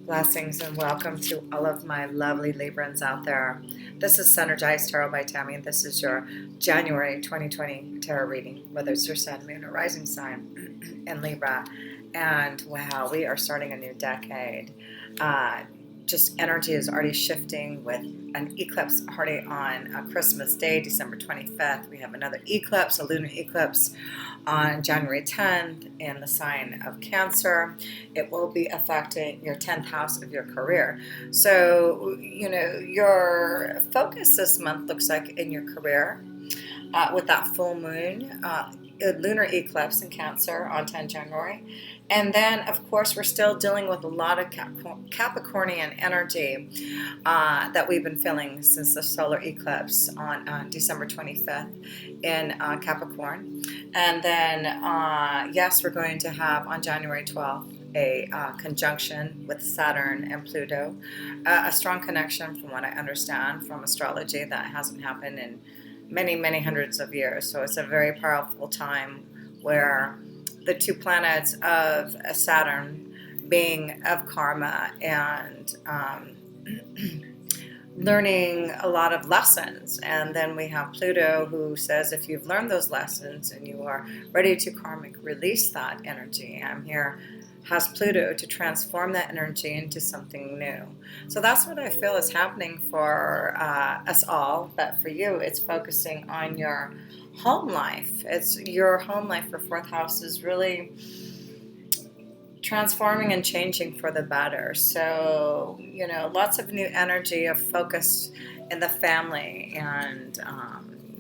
Blessings and welcome to all of my lovely Librans out there. This is Synergized Tarot by Tammy, and this is your January 2020 tarot reading, whether it's your sun, moon, or rising sign in Libra. And wow, we are starting a new decade. Just energy is already shifting with an eclipse already on Christmas Day, December 25th. We have another eclipse, a lunar eclipse, on January 10th in the sign of Cancer. It will be affecting your 10th house of your career. So, your focus this month looks like in your career with that full moon, lunar eclipse in Cancer on 10 January. And then, of course, we're still dealing with a lot of Capricornian energy that we've been feeling since the solar eclipse on December 25th in Capricorn. And then, yes, we're going to have on January 12th a conjunction with Saturn and Pluto, a strong connection from what I understand from astrology that hasn't happened in many, many hundreds of years. So it's a very powerful time where the two planets of Saturn being of karma and learning a lot of lessons. And then we have Pluto, who says if you've learned those lessons and you are ready to karmic release that energy, I'm here, has Pluto to transform that energy into something new. So that's what I feel is happening for us all. But for you, it's focusing on your home life. It's your home life for fourth house is really transforming and changing for the better. So, lots of new energy of focus in the family and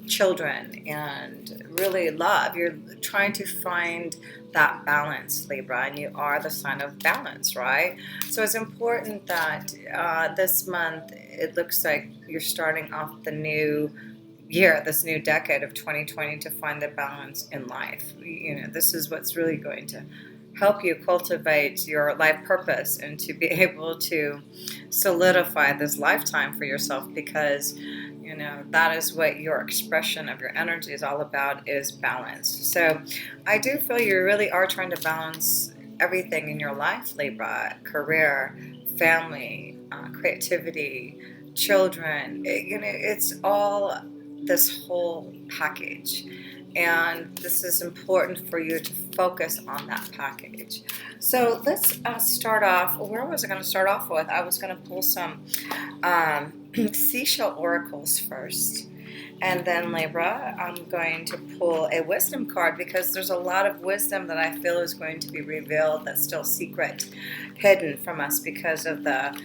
children and really love. You're trying to find that balance, Libra, and you are the sign of balance, right? So it's important that this month it looks like you're starting off the new year, this new decade of 2020, to find the balance in life. This is what's really going to help you cultivate your life purpose and to be able to solidify this lifetime for yourself, because that is what your expression of your energy is all about, is balance. So I do feel you really are trying to balance everything in your life, Libra: career, family, creativity, children. It's all this whole package. And this is important for you to focus on that package. So let's start off. Where was I going to start off with? I was going to pull some seashell oracles first. And then, Libra, I'm going to pull a wisdom card, because there's a lot of wisdom that I feel is going to be revealed that's still secret, hidden from us because of the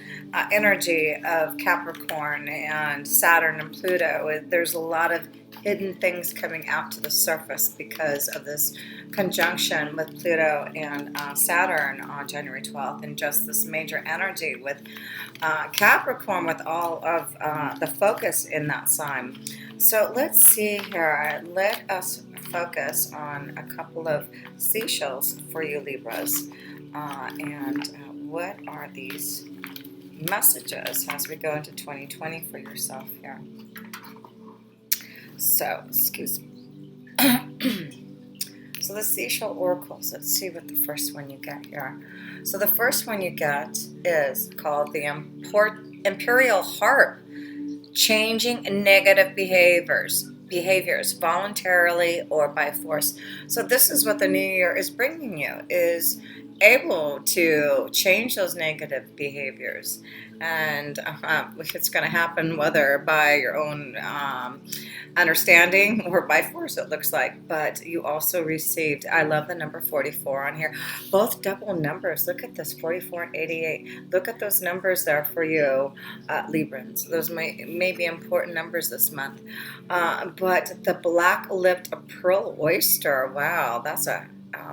energy of Capricorn and Saturn and Pluto. There's a lot of hidden things coming out to the surface because of this conjunction with Pluto and Saturn on January 12th, and just this major energy with Capricorn, with all of the focus in that sign. So let's see here. Let us focus on a couple of seashells for you, Libras. What are these messages as we go into 2020 for yourself here? So, excuse me. So the seashell oracles, let's see what the first one you get here. So the first one you get is called the Imperial Harp, changing negative behaviors voluntarily or by force. So this is what the new year is bringing you, is able to change those negative behaviors. And it's going to happen whether by your own understanding or by force, it looks like. But you also received, I love the number 44 on here. Both double numbers. Look at this, 44 and 88. Look at those numbers there for you, Librans. Those may be important numbers this month. But the black-lipped pearl oyster, wow, that's a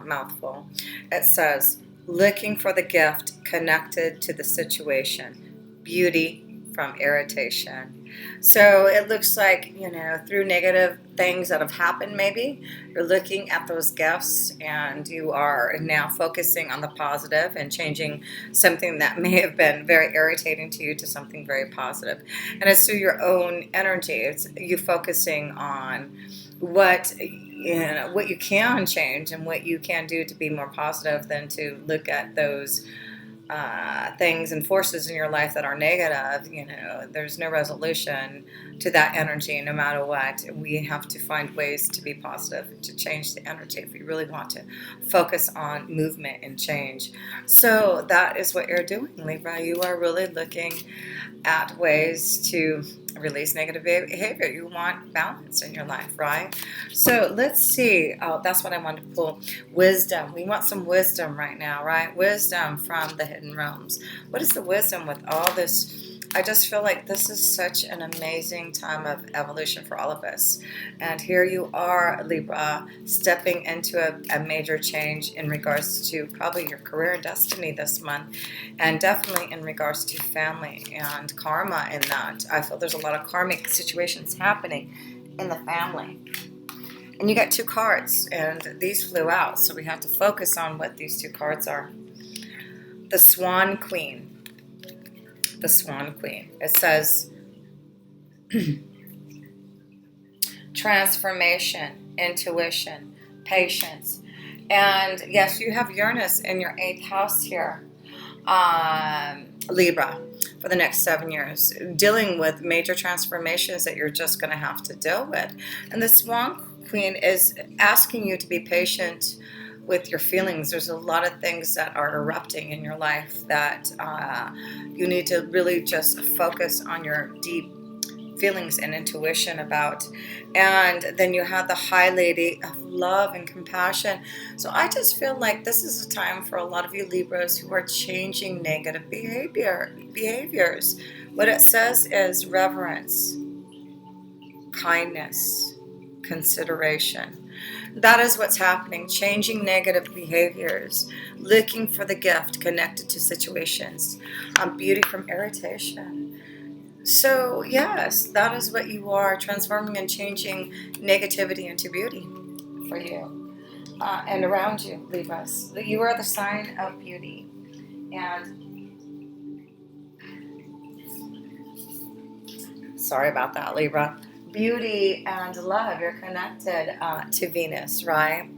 mouthful. It says, looking for the gift connected to the situation, beauty from irritation. So it looks like, through negative things that have happened, maybe you're looking at those gifts and you are now focusing on the positive and changing something that may have been very irritating to you to something very positive. And it's through your own energy. It's you focusing on what you can change and what you can do to be more positive than to look at those things and forces in your life that are negative, there's no resolution to that energy no matter what. We have to find ways to be positive, to change the energy if we really want to focus on movement and change. So that is what you're doing, Libra. You are really looking at ways to release negative behavior. You want balance in your life, right? So let's see. Oh, that's what I wanted to pull. Wisdom. We want some wisdom right now, right? Wisdom from the hidden realms. What is the wisdom with all this? I just feel like this is such an amazing time of evolution for all of us. And here you are, Libra, stepping into a major change in regards to probably your career and destiny this month. And definitely in regards to family and karma in that. I feel there's a lot of karmic situations happening in the family. And you got two cards, and these flew out, so we have to focus on what these two cards are. The Swan Queen. The Swan Queen. It says transformation, intuition, patience. And yes, you have Uranus in your 8th house here, Libra, for the next 7 years, dealing with major transformations that you're just going to have to deal with. And the Swan Queen is asking you to be patient with your feelings. There's a lot of things that are erupting in your life that you need to really just focus on your deep feelings and intuition about. And then you have the High Lady of love and compassion. So I just feel like this is a time for a lot of you Libras who are changing negative behaviors. What it says is reverence, kindness, consideration. That is what's happening. Changing negative behaviors, looking for the gift connected to situations, beauty from irritation. So yes, that is what you are, transforming and changing negativity into beauty for you and around you, Libras. You are the sign of beauty. And sorry about that, Libra. Beauty and love, you're connected to Venus, right?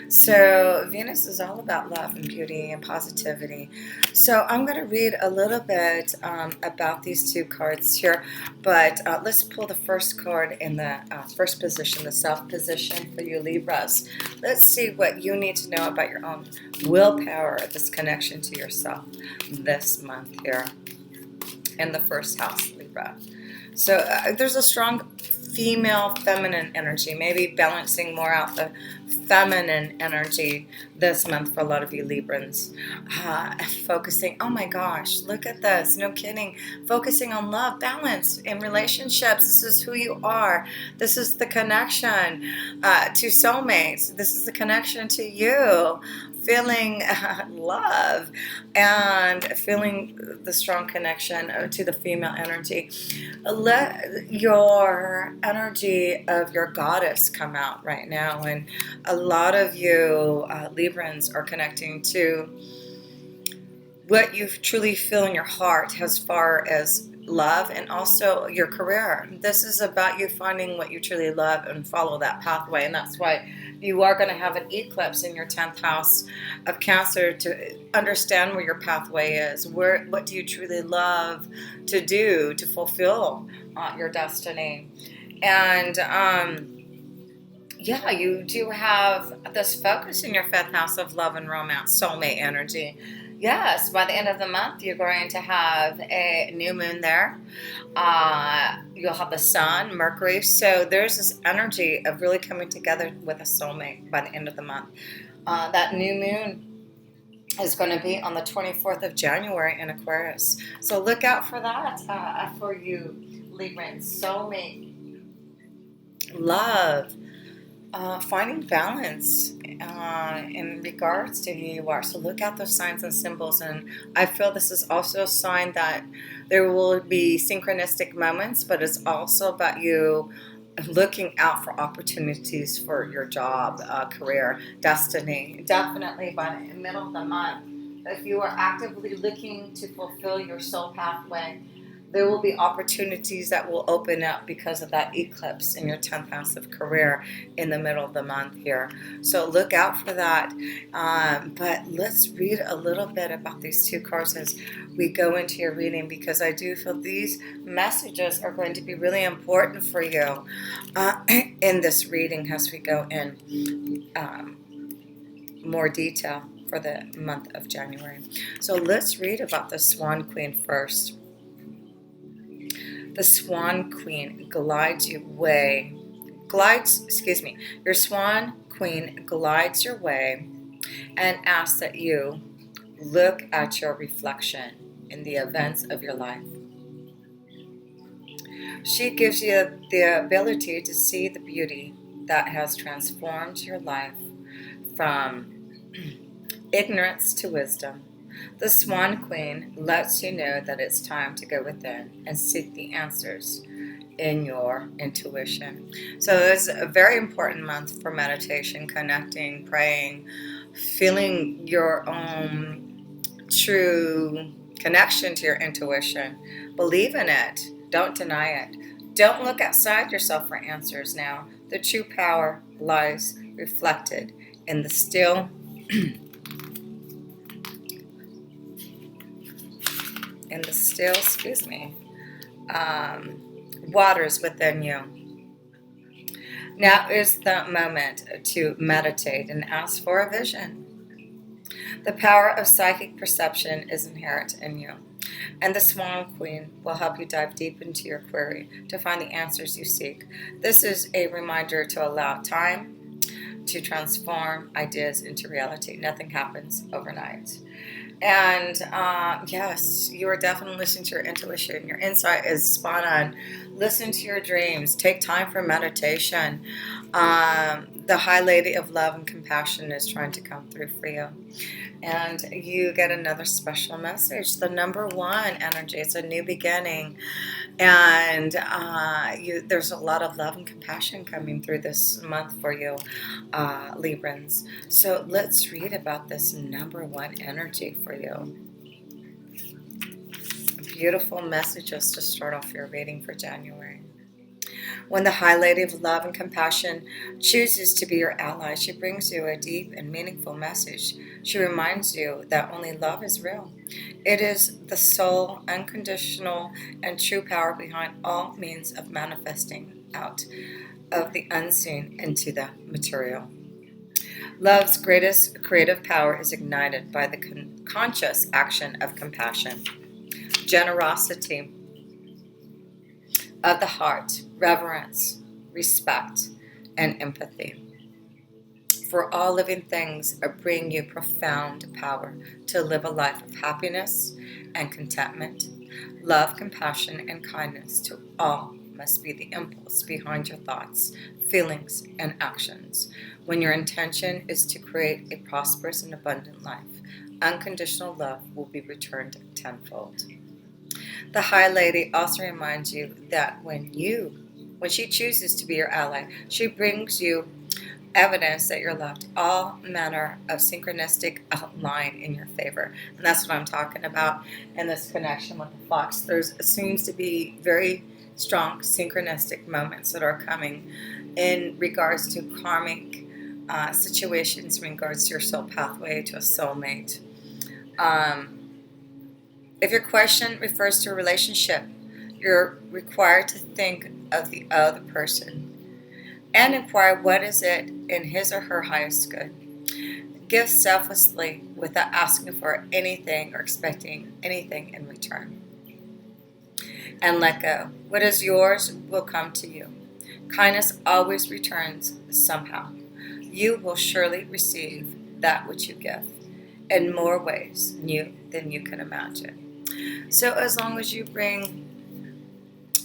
So Venus is all about love and beauty and positivity. So I'm going to read a little bit about these two cards here, but let's pull the first card in the first position, the Self position for you Libras. Let's see what you need to know about your own willpower, this connection to yourself this month here in the first house, Libra. So there's a strong female feminine energy, maybe balancing more out the feminine energy this month for a lot of you Librans. Focusing, oh my gosh, look at this, no kidding, focusing on love, balance in relationships. This is who you are. This is the connection to soulmates. This is the connection to you, feeling love and feeling the strong connection to the female energy. Let your energy of your goddess come out right now, and a lot of you Librans are connecting to what you truly feel in your heart as far as love and also your career. This is about you finding what you truly love and follow that pathway, and that's why you are going to have an eclipse in your 10th house of Cancer to understand where your pathway is. What do you truly love to do to fulfill your destiny? And yeah, you do have this focus in your 5th house of love and romance, soulmate energy. Yes, by the end of the month, you're going to have a new moon there. You'll have the sun, Mercury. So there's this energy of really coming together with a soulmate by the end of the month. That new moon is going to be on the 24th of January in Aquarius. So look out for that for you, Librans. Soulmate, love, finding balance in regards to who you are. So look out those signs and symbols, and I feel this is also a sign that there will be synchronistic moments, but it's also about you looking out for opportunities for your job, career, destiny. Definitely by the middle of the month, if you are actively looking to fulfill your soul pathway, There will be opportunities that will open up because of that eclipse in your 10th house of career in the middle of the month here. So look out for that. But let's read a little bit about these two cards as we go into your reading, because I do feel these messages are going to be really important for you in this reading as we go in more detail for the month of January. So let's read about the Swan Queen first. The Swan Queen your Swan Queen glides your way and asks that you look at your reflection in the events of your life. She gives you the ability to see the beauty that has transformed your life from ignorance to wisdom. The Swan Queen lets you know that it's time to go within and seek the answers in your intuition. So it's a very important month for meditation, connecting, praying, feeling your own true connection to your intuition. Believe in it. Don't deny it. Don't look outside yourself for answers now. The true power lies reflected in the still waters within you. Now is the moment to meditate and ask for a vision. The power of psychic perception is inherent in you, and the Swan Queen will help you dive deep into your query to find the answers you seek. This is a reminder to allow time to transform ideas into reality. Nothing happens overnight. And yes, you are definitely listening to your intuition. Your insight is spot on. Listen to your dreams. Take time for meditation. The High Lady of Love and Compassion is trying to come through for you. And you get another special message. The number 1 energy. It's a new beginning. And there's a lot of love and compassion coming through this month for you, Librans. So let's read about this number 1 energy for you. Beautiful messages to start off your reading for January. When the High Lady of Love and Compassion chooses to be your ally, she brings you a deep and meaningful message. She reminds you that only love is real. It is the sole, unconditional, and true power behind all means of manifesting out of the unseen into the material. Love's greatest creative power is ignited by the conscious action of compassion, generosity of the heart, reverence, respect, and empathy. For all living things bring you profound power to live a life of happiness and contentment. Love, compassion, and kindness to all must be the impulse behind your thoughts, feelings, and actions. When your intention is to create a prosperous and abundant life, unconditional love will be returned tenfold. The High Lady also reminds you that when she chooses to be your ally, she brings you evidence that you're loved. All manner of synchronistic outline in your favor. And that's what I'm talking about in this connection with the fox. There seems to be very strong synchronistic moments that are coming in regards to karmic situations, in regards to your soul pathway to a soulmate. If your question refers to a relationship, you're required to think of the other person and inquire what is it in his or her highest good. Give selflessly without asking for anything or expecting anything in return. And let go. What is yours will come to you. Kindness always returns somehow. You will surely receive that which you give in more ways than you can imagine. So as long as you bring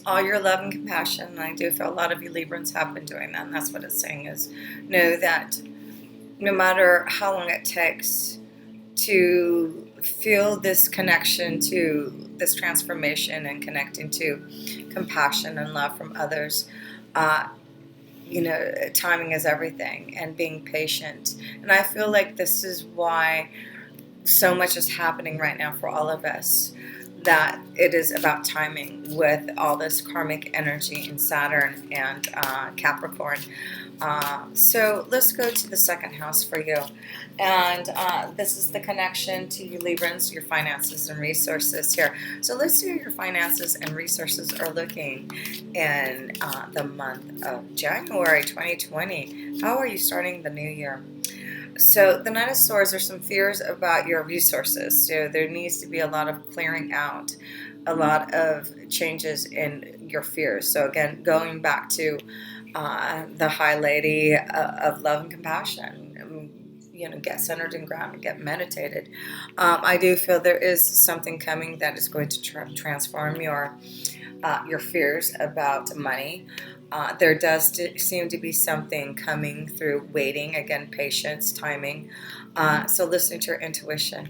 all your love and compassion, and I do feel a lot of you Librans have been doing that, and that's what it's saying is, know that no matter how long it takes to feel this connection to this transformation and connecting to compassion and love from others, timing is everything, and being patient. And I feel like this is why so much is happening right now for all of us, that it is about timing with all this karmic energy in Saturn and Capricorn. So let's go to the second house for you. And this is the connection to you Librans, your finances and resources here. So let's see how your finances and resources are looking in the month of January 2020. How are you starting the new year? So the Knight of Swords, there's some fears about your resources. So there needs to be a lot of clearing out, a lot of changes in your fears. So again, going back to the High Lady of love and compassion. Get centered and grounded, get meditated. I do feel there is something coming that is going to transform your fears about money. There does seem to be something coming through waiting, again, patience, timing. So listening to your intuition.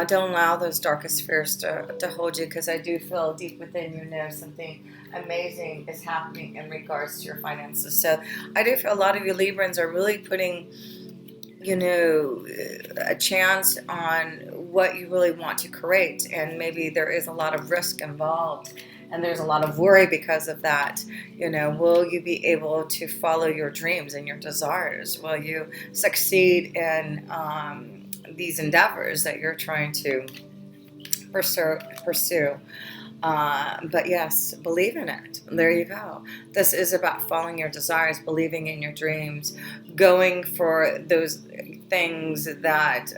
Don't allow those darkest fears to hold you, because I do feel deep within you know something amazing is happening in regards to your finances. So I do feel a lot of you Librans are really putting a chance on what you really want to create, and maybe there is a lot of risk involved, and there's a lot of worry because of that. Will you be able to follow your dreams and your desires? Will you succeed in these endeavors that you're trying to pursue? But yes, believe in it. There you go. This is about following your desires, believing in your dreams, going for those things that,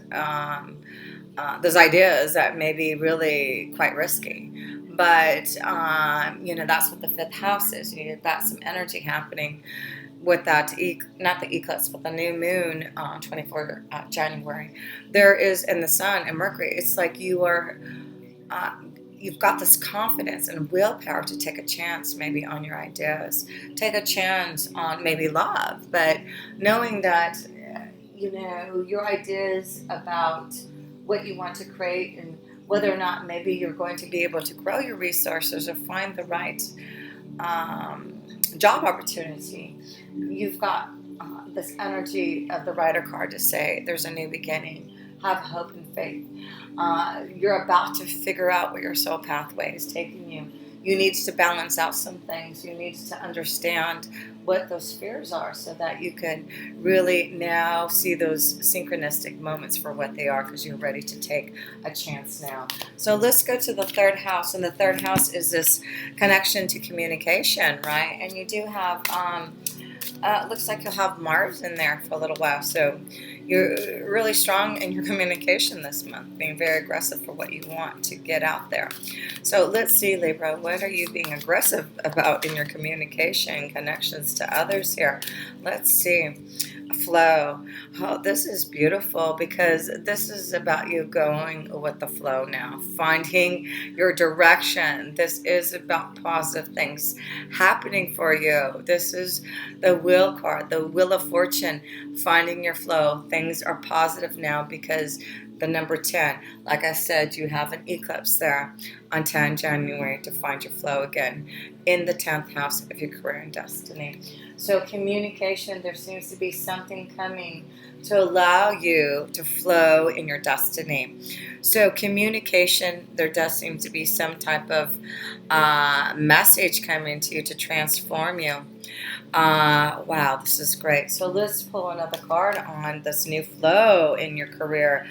those ideas that may be really quite risky. But, that's what the fifth house is. You've got some energy happening with that, not the eclipse, but the new moon on 24 January. There is, in the sun and Mercury, it's like you are... you've got this confidence and willpower to take a chance maybe on your ideas, take a chance on maybe love, but knowing that, your ideas about what you want to create and whether or not maybe you're going to be able to grow your resources or find the right job opportunity. You've got this energy of the Rider card to say there's a new beginning. Have hope and faith. You're about to figure out where your soul pathway is taking you. You need to balance out some things. You need to understand what those fears are so that you can really now see those synchronistic moments for what they are, because you're ready to take a chance now. So let's go to the third house. And the third house is this connection to communication, right? And you do have... looks like you'll have Mars in there for a little while. So you're really strong in your communication this month, being very aggressive for what you want to get out there. So let's see, Libra, what are you being aggressive about in your communication, connections to others here? Let's see. Flow. Oh, this is beautiful, because this is about you going with the flow now, finding your direction. This is about positive things happening for you. This is the Wheel card, the Wheel of Fortune, finding your flow. Things are positive now because the number 10, like I said, you have an eclipse there on 10 January to find your flow again in the 10th house of your career and destiny. So communication, there seems to be something coming to allow you to flow in your destiny. So communication, there does seem to be some type of message coming to you to transform you. Wow, this is great. So let's pull another card on this new flow in your career.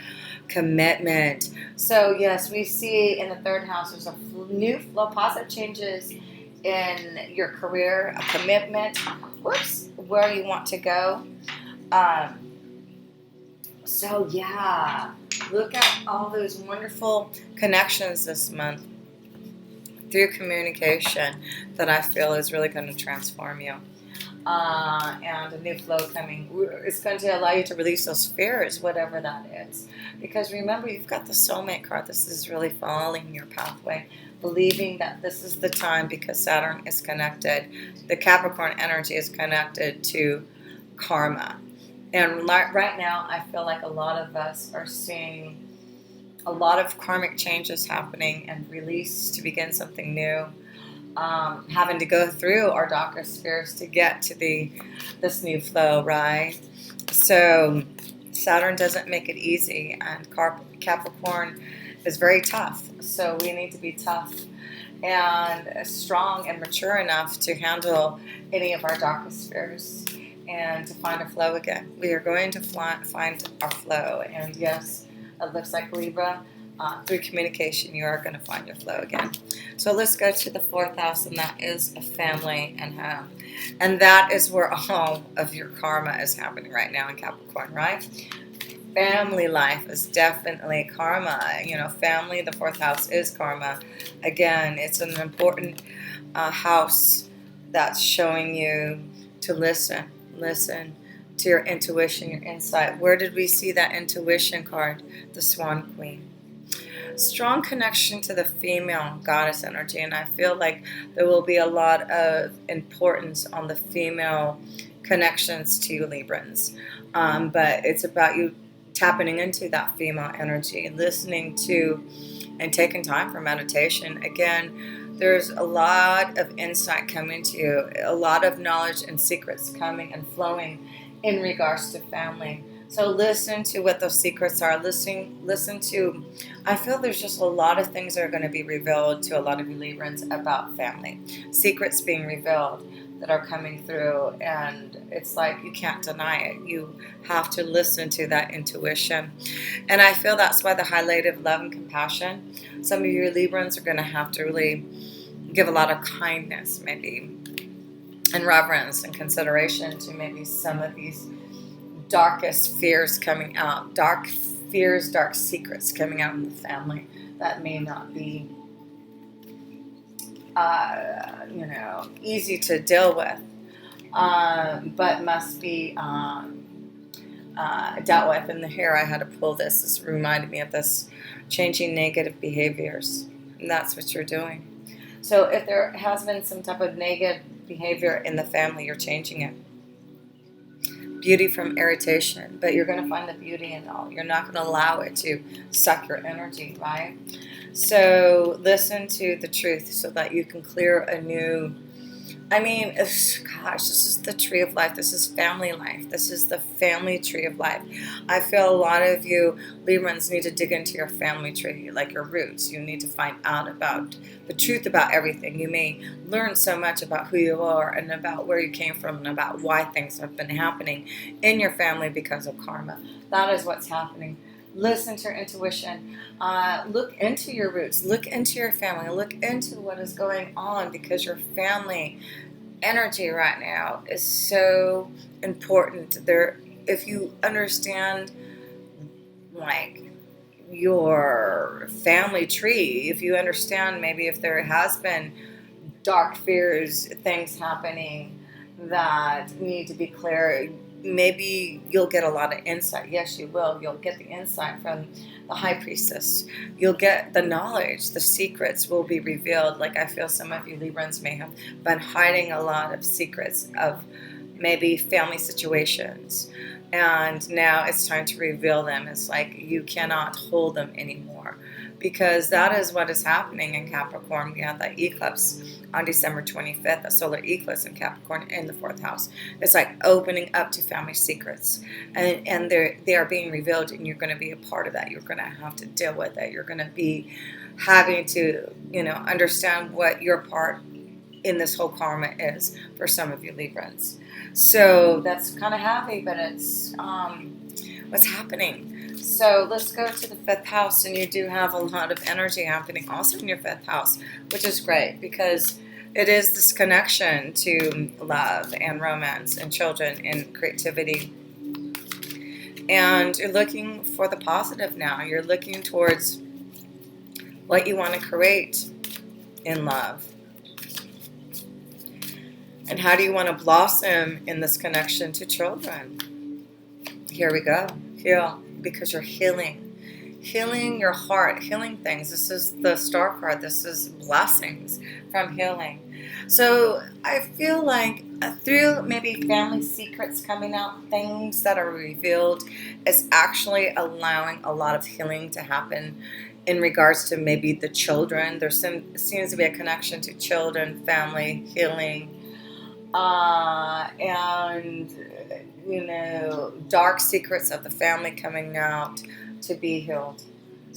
Commitment. So yes, we see in the third house there's a new flow, positive changes in your career, a commitment, where you want to go. So yeah, look at all those wonderful connections this month through communication that I feel is really going to transform you. And a new flow coming. It's going to allow you to release those fears, whatever that is. Because remember, you've got the soulmate card. This is really following your pathway, believing that this is the time, because Saturn is connected. The Capricorn energy is connected to karma. And right now, I feel like a lot of us are seeing a lot of karmic changes happening and release to begin something new. Having to go through our darkest fears to get to this new flow, right? So Saturn doesn't make it easy, and Capricorn is very tough. So we need to be tough and strong and mature enough to handle any of our darkest fears and to find our flow again. We are going to find our flow. And yes, it looks like Libra. Through communication, you are going to find your flow again. So let's go to the 4th house, and that is a family and home. And that is where all of your karma is happening right now in Capricorn, right? Family life is definitely karma. You know, family, the 4th house is karma. Again, it's an important house that's showing you to listen to your intuition, your insight. Where did we see that intuition card? The Swan Queen. Strong connection to the female goddess energy, and I feel like there will be a lot of importance on the female connections to you Librans, but it's about you tapping into that female energy, listening to and taking time for meditation. Again, there's a lot of insight coming to you, a lot of knowledge and secrets coming and flowing in regards to family. So listen to what those secrets are. Listen to, I feel there's just a lot of things that are going to be revealed to a lot of you Librans about family. Secrets being revealed that are coming through, and it's like you can't deny it. You have to listen to that intuition. And I feel that's why the highlighted love and compassion. Some of you Librans are going to have to really give a lot of kindness, maybe, and reverence and consideration to maybe some of these darkest fears coming out, dark fears, dark secrets coming out in the family that may not be, easy to deal with, but must be dealt with. And here I had to pull this. This reminded me of this, changing negative behaviors, and that's what you're doing. So if there has been some type of negative behavior in the family, you're changing it. Beauty from irritation, but you're going to find the beauty in it all. You're not going to allow it to suck your energy, right? So listen to the truth so that you can clear a new, this is the tree of life. This is family life. This is the family tree of life. I feel a lot of you Librans need to dig into your family tree, like your roots. You need to find out about the truth about everything. You may learn so much about who you are and about where you came from and about why things have been happening in your family because of karma. That is what's happening. Listen to your intuition. Look into your roots. Look into your family. Look into what is going on, because your family energy right now is so important. If you understand, like, your family tree, if you understand maybe if there has been dark fears, things happening that need to be clear, maybe you'll get a lot of insight. Yes, you will. You'll get the insight from the high priestess. You'll get the knowledge. The secrets will be revealed. Like, I feel some of you Librans may have been hiding a lot of secrets of maybe family situations, and now it's time to reveal them. It's like you cannot hold them anymore, because that is what is happening in Capricorn. We have that eclipse on December 25th, a solar eclipse in Capricorn in the 4th house. It's like opening up to family secrets, and they are being revealed, and you're going to be a part of that. You're going to have to deal with it. You're going to be having to, understand what your part in this whole karma is for some of you Librans. So that's kind of heavy, but it's what's happening. So let's go to the 5th house, and you do have a lot of energy happening also in your 5th house, which is great because it is this connection to love and romance and children and creativity. And you're looking for the positive now. You're looking towards what you want to create in love. And how do you want to blossom in this connection to children? Here we go. Heal, because you're healing. Healing your heart, healing things. This is the star card. This is blessings from healing. So I feel like through maybe family secrets coming out, things that are revealed, is actually allowing a lot of healing to happen in regards to maybe the children. There seems to be a connection to children, family, healing, and dark secrets of the family coming out to be healed.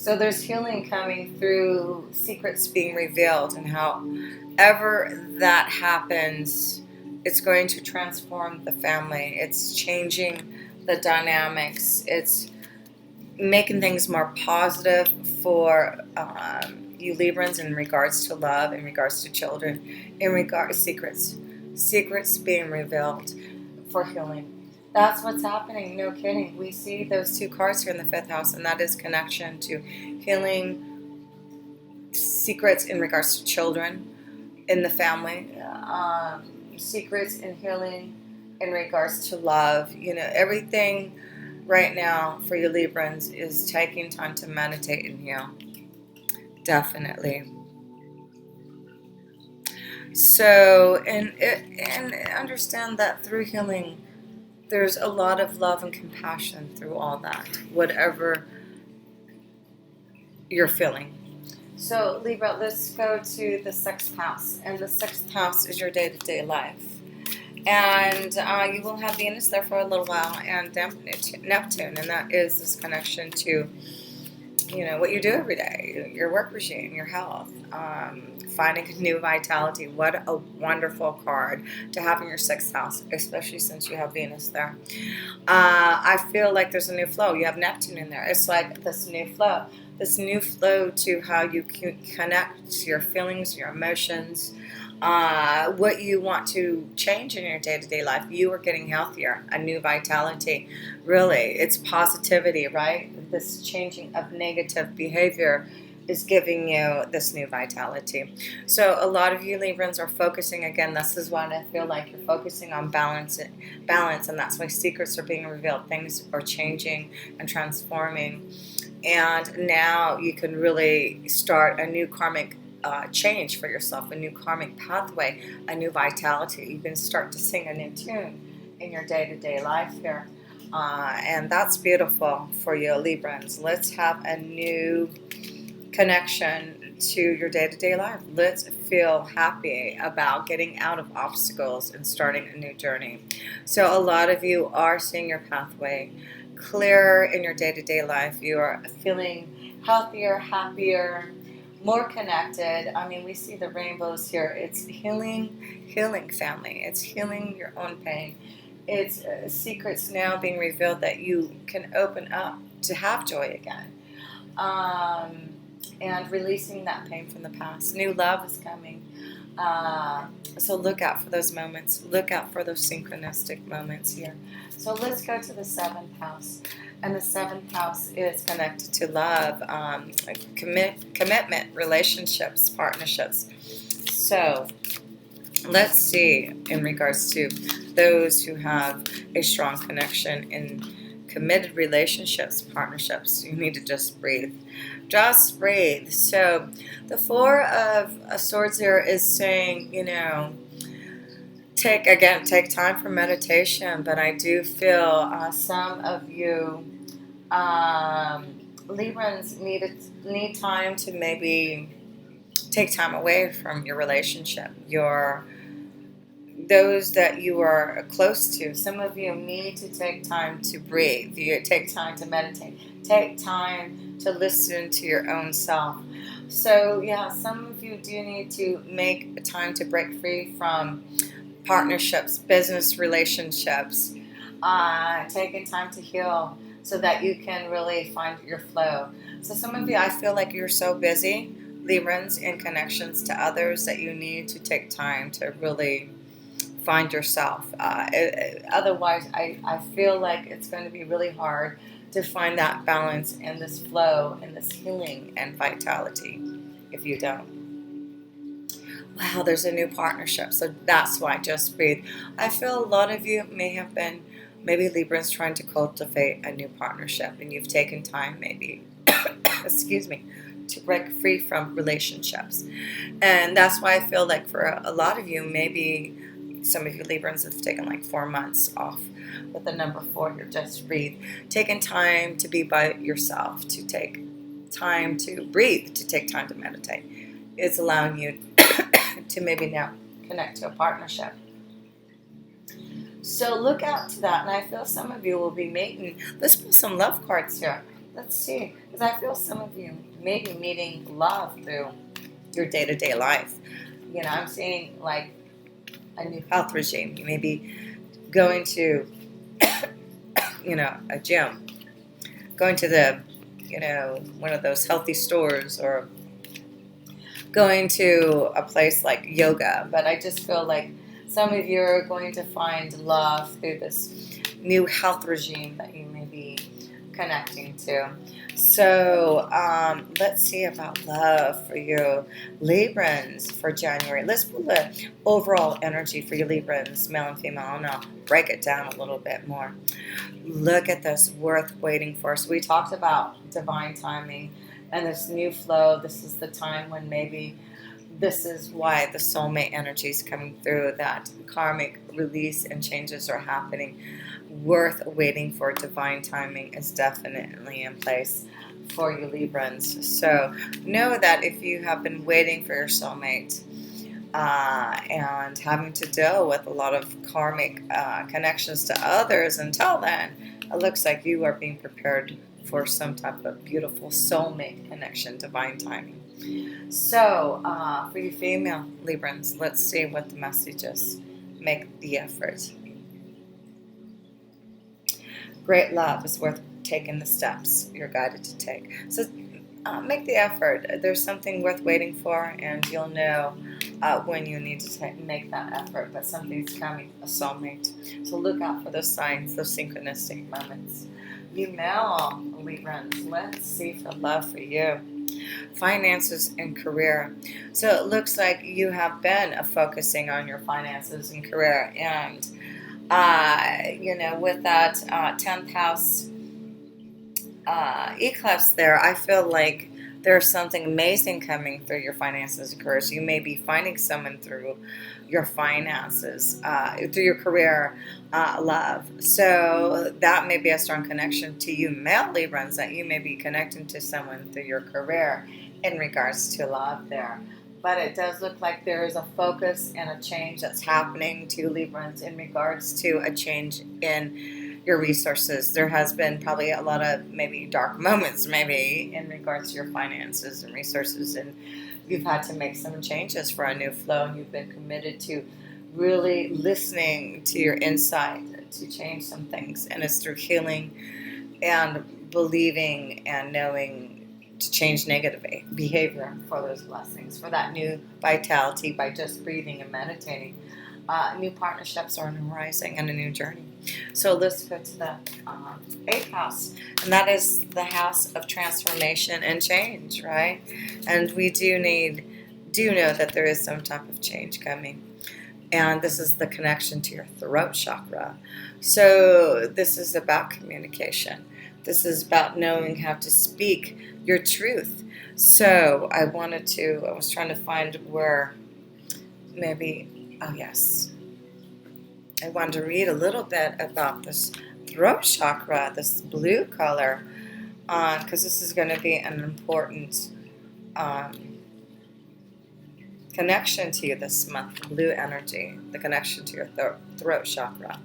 So there's healing coming through secrets being revealed, and however that happens, it's going to transform the family. It's changing the dynamics. It's making things more positive for you Librans in regards to love, in regards to children, in regards secrets being revealed for healing. That's what's happening, no kidding. We see those two cards here in the 5th house, and that is connection to healing, secrets in regards to children in the family, secrets in healing in regards to love. Everything right now for you Librans is taking time to meditate and heal. Definitely. So, and understand that through healing, there's a lot of love and compassion through all that, whatever you're feeling. So, Libra, let's go to the 6th house. And the 6th house is your day-to-day life. And you will have Venus there for a little while, and Neptune, and that is this connection to, what you do every day, your work regime, your health, finding new vitality. What a wonderful card to have in your 6th house, especially since you have Venus there. I feel like there's a new flow. You have Neptune in there. It's like this new flow to how you connect your feelings, your emotions, what you want to change in your day-to-day life. You are getting healthier, a new vitality. Really, it's positivity, right? This changing of negative behavior is giving you this new vitality. So a lot of you Librans are focusing, again, this is what I feel like, you're focusing on balance, and that's why secrets are being revealed. Things are changing and transforming, and now you can really start a new karmic change for yourself, a new karmic pathway, a new vitality. You can start to sing a new tune in your day-to-day life here. And that's beautiful for you Librans. Let's have a new connection to your day-to-day life. Let's feel happy about getting out of obstacles and starting a new journey. So a lot of you are seeing your pathway clearer in your day-to-day life. You are feeling healthier, happier, more connected. I mean, we see the rainbows here. It's healing family. It's healing your own pain. It's secrets now being revealed that you can open up to have joy again. And releasing that pain from the past. New love is coming. So look out for those moments. Look out for those synchronistic moments here. So let's go to the 7th house. And the 7th house is connected to love, commitment, relationships, partnerships. So let's see in regards to those who have a strong connection in committed relationships, partnerships. You need to just breathe. Just breathe. So the 4 of Swords here is saying, take time for meditation. But I do feel some of you Librans need time to maybe take time away from your relationship, those that you are close to. Some of you need to take time to breathe. You take time to meditate. Take time to listen to your own self. So yeah, some of you do need to make time to break free from partnerships, business relationships, taking time to heal so that you can really find your flow. So some of you, I feel like you're so busy, Librans, in connections to others, that you need to take time to really find yourself. Otherwise, I feel like it's going to be really hard to find that balance and this flow and this healing and vitality if you don't. Wow, there's a new partnership. So that's why just breathe. I feel a lot of you may have been Librans trying to cultivate a new partnership, and you've taken time maybe excuse me, to break free from relationships. And that's why I feel like for a lot of you, maybe some of you Librans have taken like 4 months off with the number 4 here. Just breathe. Taking time to be by yourself, to take time to breathe, to take time to meditate. It's allowing you to maybe now connect to a partnership. So look out to that. And I feel some of you will be mating. Let's pull some love cards here. Let's see, because I feel some of you may be meeting love through your day-to-day life. I'm seeing like a new health regime. You may be going to, a gym, going to the, one of those healthy stores, or going to a place like yoga. But I just feel like some of you are going to find love through this new health regime that you may be connecting to. So let's see about love for you Librans for January. Let's pull the overall energy for you Librans, male and female, and I'll break it down a little bit more. Look at this, worth waiting for. So we talked about divine timing and this new flow. This is the time when maybe this is why the soulmate energy is coming through, that karmic release and changes are happening. Worth waiting for. Divine timing is definitely in place for you Librans. So know that if you have been waiting for your soulmate and having to deal with a lot of karmic connections to others until then, it looks like you are being prepared for some type of beautiful soulmate connection, divine timing. So for you female Librans, let's see what the message is. Make the effort. Great love is worth taking the steps you're guided to take. So make the effort. There's something worth waiting for, and you'll know when you need to make that effort. But something's coming, a soulmate. So look out for those signs, those synchronistic moments. You male Librans, let's see for love for you. Finances and career. So it looks like you have been focusing on your finances and career, and with that 10th house eclipse there, I feel like there's something amazing coming through your finances and career. So you may be finding someone through your finances, through your career, love. So that may be a strong connection to you male Librans, that you may be connecting to someone through your career in regards to love there. But it does look like there is a focus and a change that's happening to Librans in regards to a change in your resources. There has been probably a lot of maybe dark moments maybe in regards to your finances and resources, and you've had to make some changes for a new flow, and you've been committed to really listening to your insight to change some things. And it's through healing and believing and knowing to change negative behavior for those blessings, for that new vitality by just breathing and meditating. New partnerships are on the horizon and a new journey. So let's go to the 8th house, and that is the house of transformation and change, right? And we do know that there is some type of change coming. And this is the connection to your throat chakra. So this is about communication. This is about knowing how to speak your truth. So I was trying to find where maybe, oh yes. I wanted to read a little bit about this throat chakra, this blue color, because this is going to be an important connection to you this month. Blue energy, the connection to your throat chakra.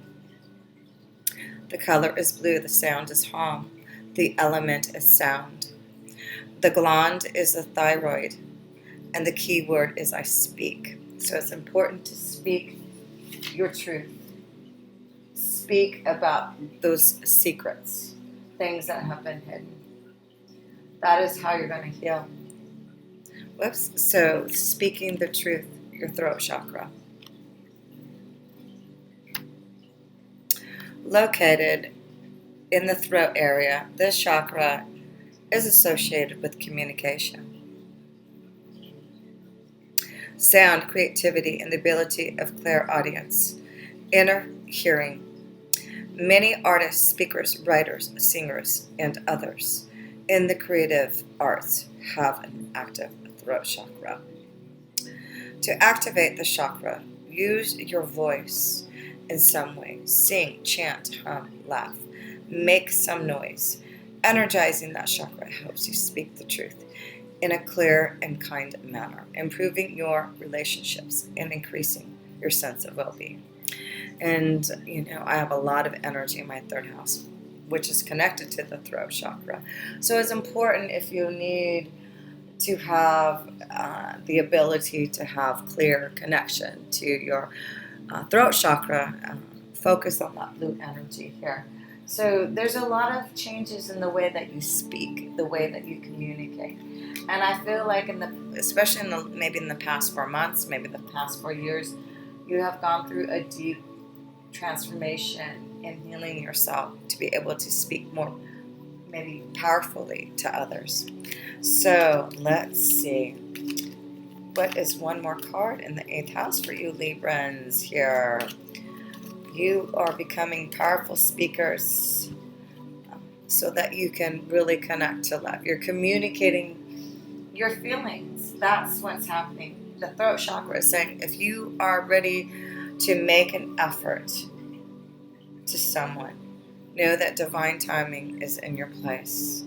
The color is blue, the sound is hum, the element is sound. The gland is the thyroid, and the key word is I speak. So it's important to speak your truth. Speak about those secrets, things that have been hidden. That is how you're going to heal. So speaking the truth, your throat chakra. Located in the throat area, this chakra is associated with communication, sound, creativity, and the ability of clairaudience, inner hearing. Many artists, speakers, writers, singers, and others in the creative arts have an active throat chakra. To activate the chakra, use your voice in some way. Sing, chant, hum, laugh, make some noise. Energizing that chakra helps you speak the truth in a clear and kind manner, improving your relationships and increasing your sense of well-being. And, I have a lot of energy in my 3rd house. which is connected to the throat chakra. So it's important if you need to have the ability to have clear connection to your throat chakra, focus on that blue energy here. So there's a lot of changes in the way that you speak, the way that you communicate. And I feel like especially maybe in the past 4 months, maybe the past 4 years, you have gone through a deep transformation in healing yourself to be able to speak more, maybe powerfully to others. So let's see. What is one more card in the 8th house for you Librans here? You are becoming powerful speakers so that you can really connect to love. You're communicating your feelings. That's what's happening. The throat chakra is saying if you are ready to make an effort to someone, know that divine timing is in your place.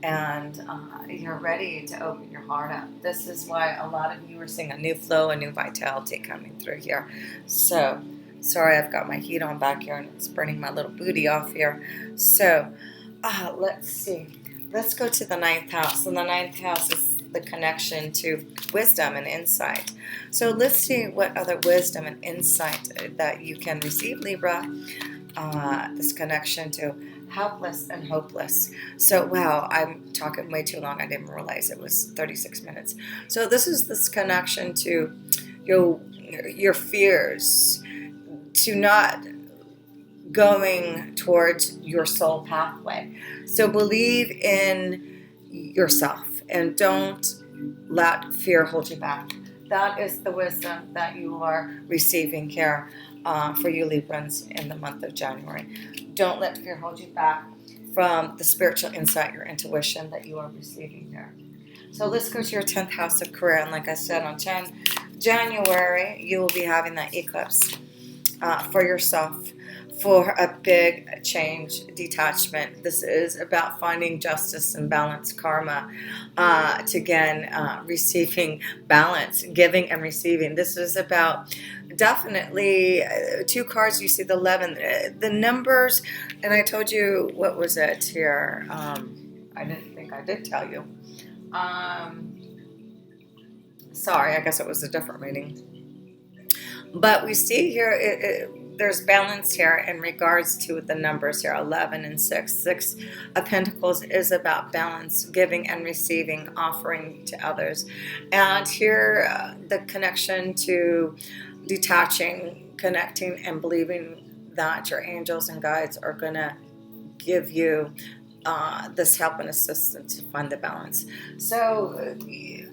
And you're ready to open your heart up. This is why a lot of you are seeing a new flow, a new vitality coming through here. So, sorry I've got my heat on back here and it's burning my little booty off here. So, let's see. Let's go to the 9th house. And the 9th house is the connection to wisdom and insight. So let's see what other wisdom and insight that you can receive, Libra. This connection to helpless and hopeless. So, wow, I'm talking way too long. I didn't realize it was 36 minutes. So this is this connection to your fears, to not going towards your soul pathway. So believe in yourself and don't let fear hold you back. That is the wisdom that you are receiving here for you Librans in the month of January. Don't let fear hold you back from the spiritual insight, your intuition that you are receiving here. So let's go to your 10th house of career. And like I said, on January, you will be having that eclipse for yourself, for a big change, detachment. This is about finding justice and balance, karma, to again receiving balance, giving and receiving. This is about definitely 2 cards. You see the 11, the numbers, and I told you, what was it here? I didn't think I did tell you. Sorry, I guess it was a different reading. But we see here, there's balance here in regards to the numbers here, 11 and 6. 6 of Pentacles is about balance, giving and receiving, offering to others. And here, the connection to detaching, connecting, and believing that your angels and guides are going to give you this help and assistance to find the balance. So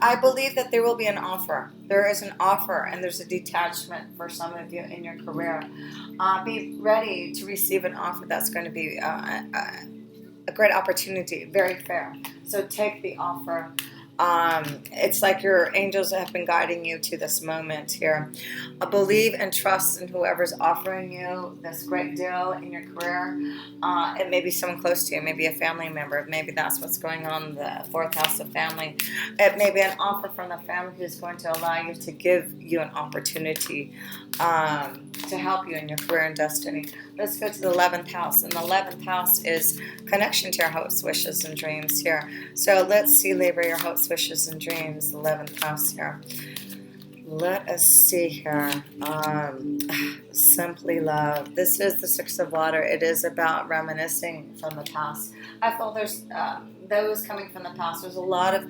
I believe that there will be an offer. There is an offer and there's a detachment for some of you in your career. Be ready to receive an offer that's going to be a great opportunity, very fair. So take the offer. It's like your angels have been guiding you to this moment here. Believe and trust in whoever's offering you this great deal in your career. It may be someone close to you, maybe a family member. Maybe that's what's going on in the 4th house of family. It may be an offer from the family who's going to allow you to give you an opportunity to help you in your career and destiny. Let's go to the 11th house. And the 11th house is connection to your hopes, wishes, and dreams here. So let's see, Libra, your hopes, wishes, and dreams. 11th house here. Let us see here. Simply love. This is the 6 of water. It is about reminiscing from the past. I feel there's those coming from the past. There's a lot of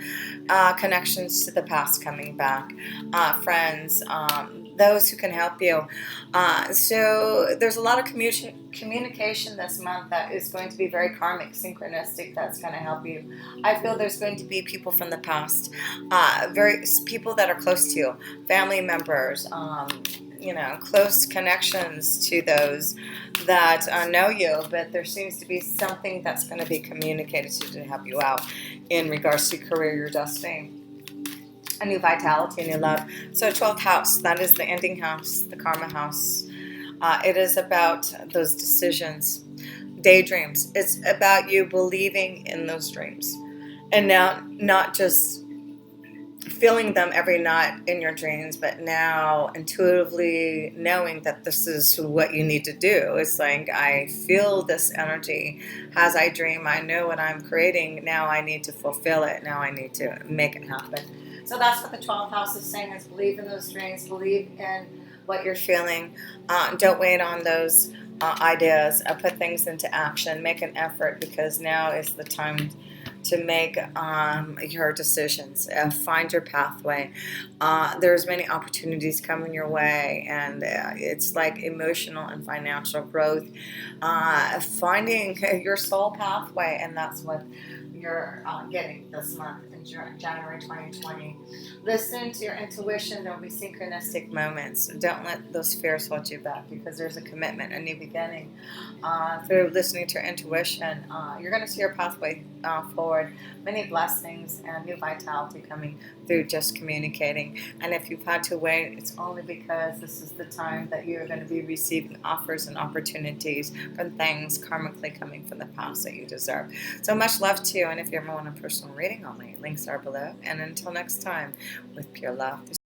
connections to the past coming back. Friends, those who can help you. So there's a lot of communication this month that is going to be very karmic, synchronistic, that's going to help you. I feel there's going to be people from the past, people that are close to you, family members, close connections to those that know you, but there seems to be something that's going to be communicated to help you out in regards to career, your destiny. A new vitality, a new love. So 12th house, that is the ending house, the karma house. It is about those decisions, daydreams. It's about you believing in those dreams. And now, not just feeling them every night in your dreams, but now intuitively knowing that this is what you need to do. It's like, I feel this energy as I dream. I know what I'm creating. Now I need to fulfill it. Now I need to make it happen. So that's what the 12th house is saying, is believe in those dreams, believe in what you're feeling. Don't wait on those ideas. Put things into action. Make an effort, because now is the time to make your decisions. Find your pathway. There's many opportunities coming your way, and it's like emotional and financial growth. Finding your soul pathway, and that's what you're getting this month in January 2020. Listen to your intuition. There will be synchronistic moments. Don't let those fears hold you back, because there's a commitment, a new beginning. Through listening to your intuition, you're going to see your pathway forward. Many blessings and new vitality coming through just communicating. And if you've had to wait, it's only because this is the time that you're going to be receiving offers and opportunities from things karmically coming from the past that you deserve. So much love to you. And if you ever want a personal reading, all my links are below. And until next time, with pure love.